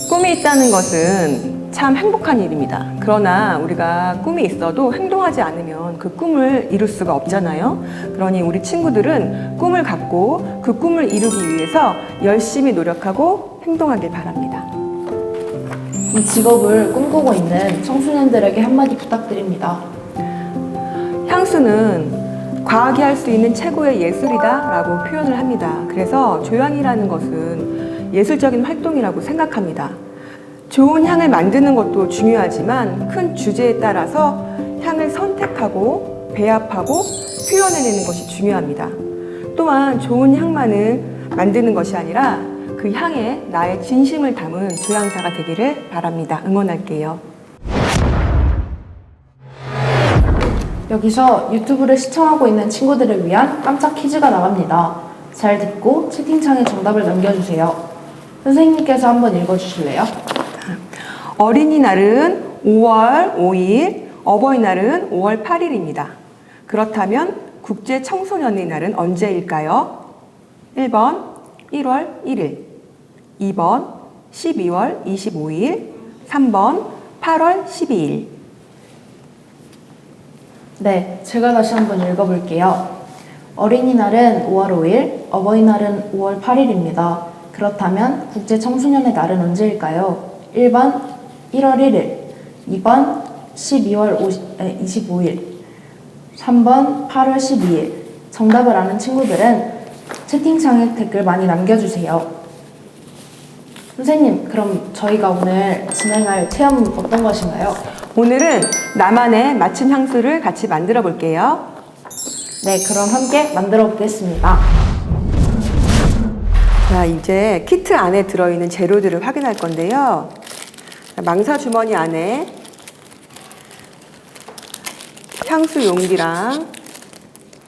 꿈이 있다는 것은 참 행복한 일입니다. 그러나 우리가 꿈이 있어도 행동하지 않으면 그 꿈을 이룰 수가 없잖아요. 그러니 우리 친구들은 꿈을 갖고 그 꿈을 이루기 위해서 열심히 노력하고 행동하길 바랍니다. 이 직업을 꿈꾸고 있는 청소년들에게 한마디 부탁드립니다. 향수는 과학이 할 수 있는 최고의 예술이다 라고 표현을 합니다. 그래서 조향이라는 것은 예술적인 활동이라고 생각합니다. 좋은 향을 만드는 것도 중요하지만 큰 주제에 따라서 향을 선택하고 배합하고 표현해내는 것이 중요합니다. 또한 좋은 향만을 만드는 것이 아니라 그 향에 나의 진심을 담은 조향사가 되기를 바랍니다. 응원할게요. 여기서 유튜브를 시청하고 있는 친구들을 위한 깜짝 퀴즈가 나갑니다. 잘 듣고 채팅창에 정답을 남겨주세요. 선생님께서 한번 읽어주실래요? 어린이날은 5월 5일, 어버이날은 5월 8일입니다. 그렇다면 국제 청소년의 날은 언제일까요? 1번 1월 1일, 2번 12월 25일, 3번 8월 12일. 네, 제가 다시 한번 읽어볼게요. 어린이날은 5월 5일, 어버이날은 5월 8일입니다. 그렇다면 국제 청소년의 날은 언제일까요? 1번 1월 1일, 2번 12월 25일, 3번 8월 12일. 정답을 아는 친구들은 채팅창에 댓글 많이 남겨주세요. 선생님, 그럼 저희가 오늘 진행할 체험은 어떤 것인가요? 오늘은 나만의 맞춤 향수를 같이 만들어 볼게요. 네, 그럼 함께 만들어 보겠습니다. 자, 이제 키트 안에 들어있는 재료들을 확인할 건데요. 망사 주머니 안에 향수 용기랑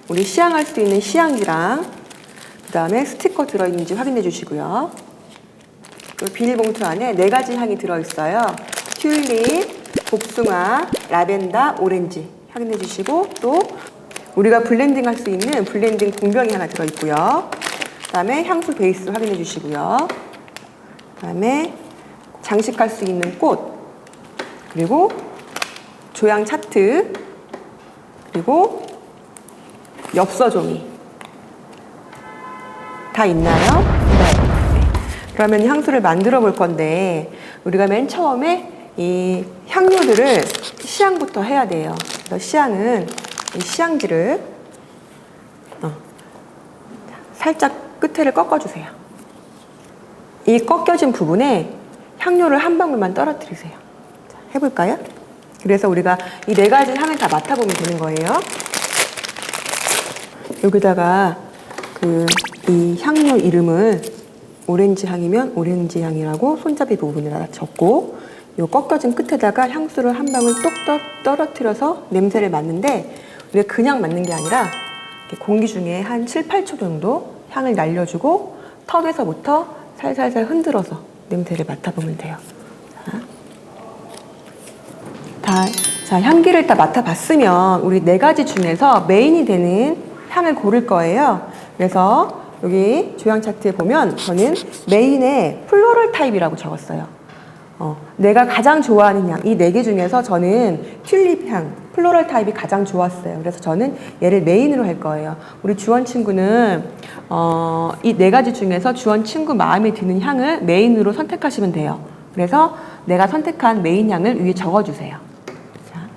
우리 시향할 수 있는 시향기랑 그 다음에 스티커 들어있는지 확인해 주시고요. 그 비닐봉투 안에 4가지 향이 들어있어요. 튤립, 복숭아, 라벤더, 오렌지 확인해 주시고, 또 우리가 블렌딩 할 수 있는 블렌딩 공병이 하나 들어있고요. 그 다음에 향수 베이스 확인해 주시고요. 그 다음에 장식할 수 있는 꽃, 그리고 조향 차트, 그리고 엽서 종이 다 있나요? 네. 그러면 향수를 만들어 볼 건데, 우리가 맨 처음에 이 향료들을 시향부터 해야 돼요. 그래서 시향은 이 시향지를 살짝 끝에를 꺾어주세요. 이 꺾여진 부분에 향료를 한 방울만 떨어뜨리세요. 자, 해볼까요? 그래서 우리가 이 4가지 향을 다 맡아보면 되는 거예요. 여기다가 이 향료 이름을 오렌지 향이면 오렌지 향이라고 손잡이 부분에다 적고, 요 꺾여진 끝에다가 향수를 한 방울 똑 떨어뜨려서 냄새를 맡는데, 우리가 그냥 맡는 게 아니라 공기 중에 한 7, 8초 정도 향을 날려주고 턱에서부터 살살살 흔들어서 냄새를 맡아보면 돼요. 자, 향기를 다 맡아봤으면 우리 4가지 중에서 메인이 되는 향을 고를 거예요. 그래서 여기 조향 차트에 보면 저는 메인에 플로럴 타입이라고 적었어요. 내가 가장 좋아하는 향, 이 4개 중에서 저는 튤립 향, 플로럴 타입이 가장 좋았어요. 그래서 저는 얘를 메인으로 할 거예요. 우리 주원 친구는 이 4가지 중에서 주원 친구 마음에 드는 향을 메인으로 선택하시면 돼요. 그래서 내가 선택한 메인 향을 위에 적어주세요. 자,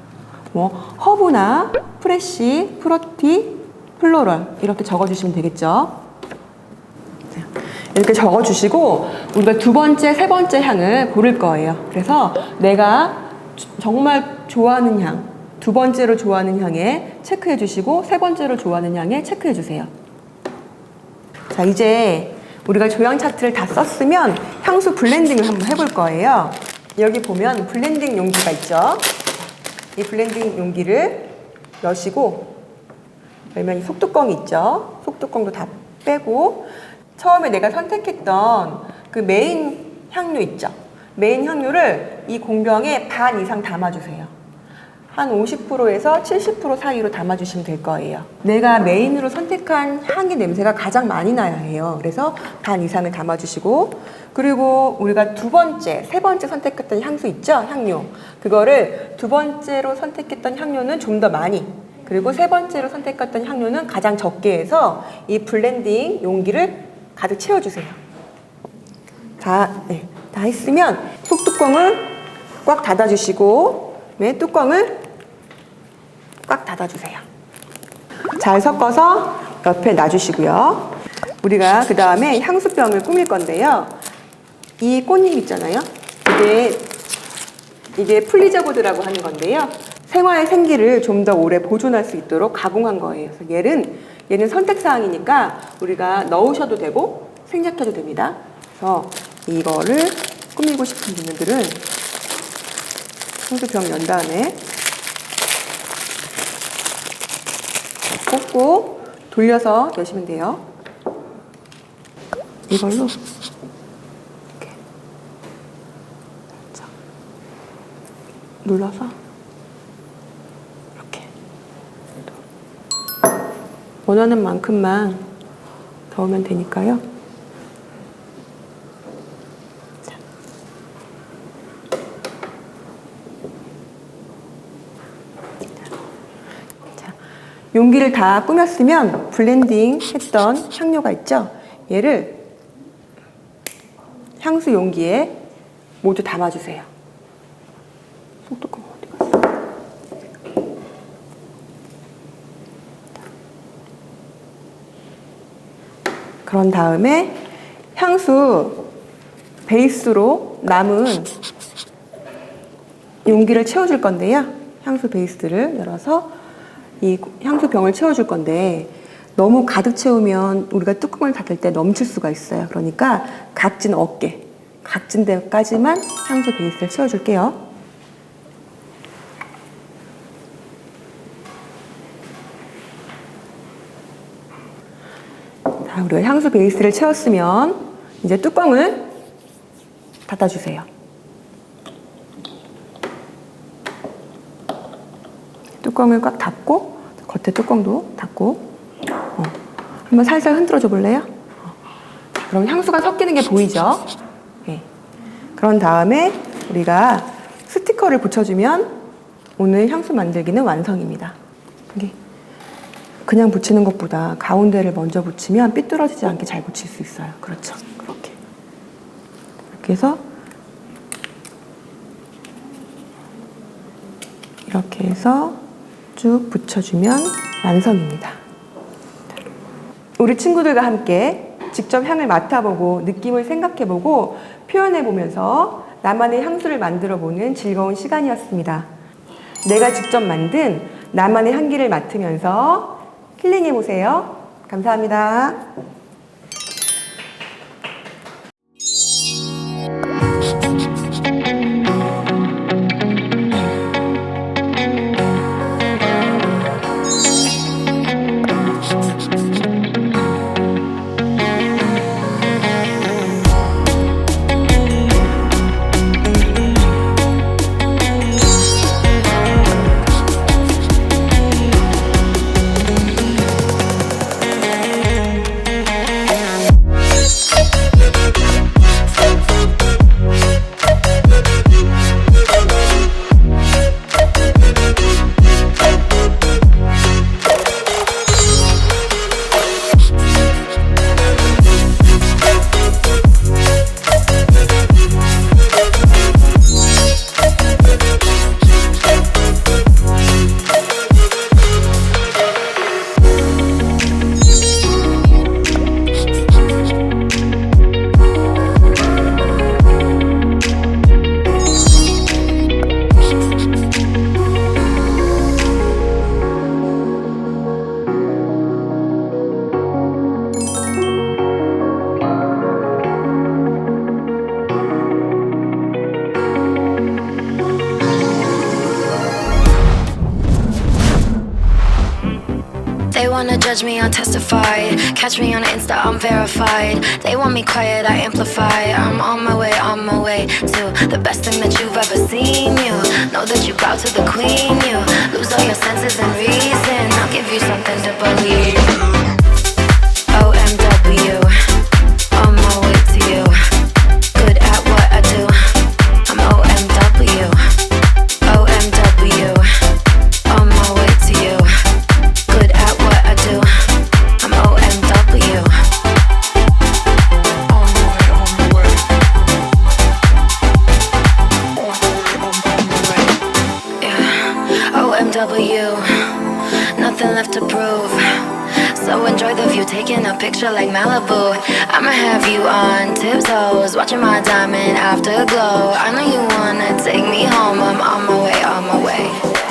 뭐 허브나 프레쉬, 프로티, 플로럴 이렇게 적어주시면 되겠죠. 이렇게 적어주시고 우리가 2번째, 3번째 향을 고를 거예요. 그래서 내가 정말 좋아하는 향, 2번째로 좋아하는 향에 체크해 주시고 3번째로 좋아하는 향에 체크해 주세요. 자, 이제 우리가 조향 차트를 다 썼으면 향수 블렌딩을 한번 해볼 거예요. 여기 보면 블렌딩 용기가 있죠. 이 블렌딩 용기를 여시고, 열면 이 속뚜껑이 있죠. 속뚜껑도 다 빼고, 처음에 내가 선택했던 그 메인 향료 있죠. 메인 향료를 이 공병에 반 이상 담아주세요. 한 50%에서 70% 사이로 담아주시면 될 거예요. 내가 메인으로 선택한 향의 냄새가 가장 많이 나야 해요. 그래서 반 이상을 담아주시고, 그리고 우리가 2번째, 3번째 선택했던 향수 있죠? 향료. 그거를 2번째로 선택했던 향료는 좀 더 많이, 그리고 3번째로 선택했던 향료는 가장 적게 해서 이 블렌딩 용기를 가득 채워주세요. 다 했으면 속뚜껑을 꽉 닫아주시고, 뚜껑을 꽉 닫아주세요. 잘 섞어서 옆에 놔주시고요. 우리가 그 다음에 향수병을 꾸밀 건데요. 이 꽃잎 있잖아요. 이게 플리저보드라고 하는 건데요. 생화의 생기를 좀 더 오래 보존할 수 있도록 가공한 거예요. 그래서 얘는 선택사항이니까 우리가 넣으셔도 되고 생략해도 됩니다. 그래서 이거를 꾸미고 싶은 분들은 향수병 연 다음에 꽂고 돌려서 여시면 돼요. 이걸로 이렇게 눌러서 이렇게 원하는 만큼만 넣으면 되니까요. 용기를 다 꾸몄으면 블렌딩 했던 향료가 있죠? 얘를 향수 용기에 모두 담아주세요. 속뚜껑 어디 갔어? 그런 다음에 향수 베이스로 남은 용기를 채워줄 건데요. 향수 베이스를 열어서 이 향수 병을 채워줄 건데 너무 가득 채우면 우리가 뚜껑을 닫을 때 넘칠 수가 있어요. 그러니까 각진 어깨, 각진 데까지만 향수 베이스를 채워줄게요. 자, 우리가 향수 베이스를 채웠으면 이제 뚜껑을 닫아주세요. 뚜껑을 꽉 닫고 겉에 뚜껑도 닫고 한번 살살 흔들어 줘 볼래요? 그럼 향수가 섞이는 게 보이죠? 네. 그런 다음에 우리가 스티커를 붙여주면 오늘 향수 만들기는 완성입니다. 이게 그냥 붙이는 것보다 가운데를 먼저 붙이면 삐뚤어지지 않게 잘 붙일 수 있어요. 그렇죠. 그렇게. 이렇게 해서 이렇게 해서 쭉 붙여주면 완성입니다. 우리 친구들과 함께 직접 향을 맡아보고 느낌을 생각해보고 표현해보면서 나만의 향수를 만들어보는 즐거운 시간이었습니다. 내가 직접 만든 나만의 향기를 맡으면서 힐링해보세요. 감사합니다. They wanna judge me, I'll testify. Catch me on Insta, I'm verified. They want me quiet, I amplify. I'm on my way to the best thing that you've ever seen. You know that you bow to the queen. You lose all your senses and reason. I'll give you something to believe. OMW, on my way to you. Good at what I do. I'm OMW, OMW, on my way to you. Good at what I do. I'm OMW. Yeah, OMW. Nothing left to prove. So enjoy the view, taking a picture like Malibu. I'ma have you on tiptoes, watching my diamond afterglow. I know you wanna take me home. I'm on my way, on my way.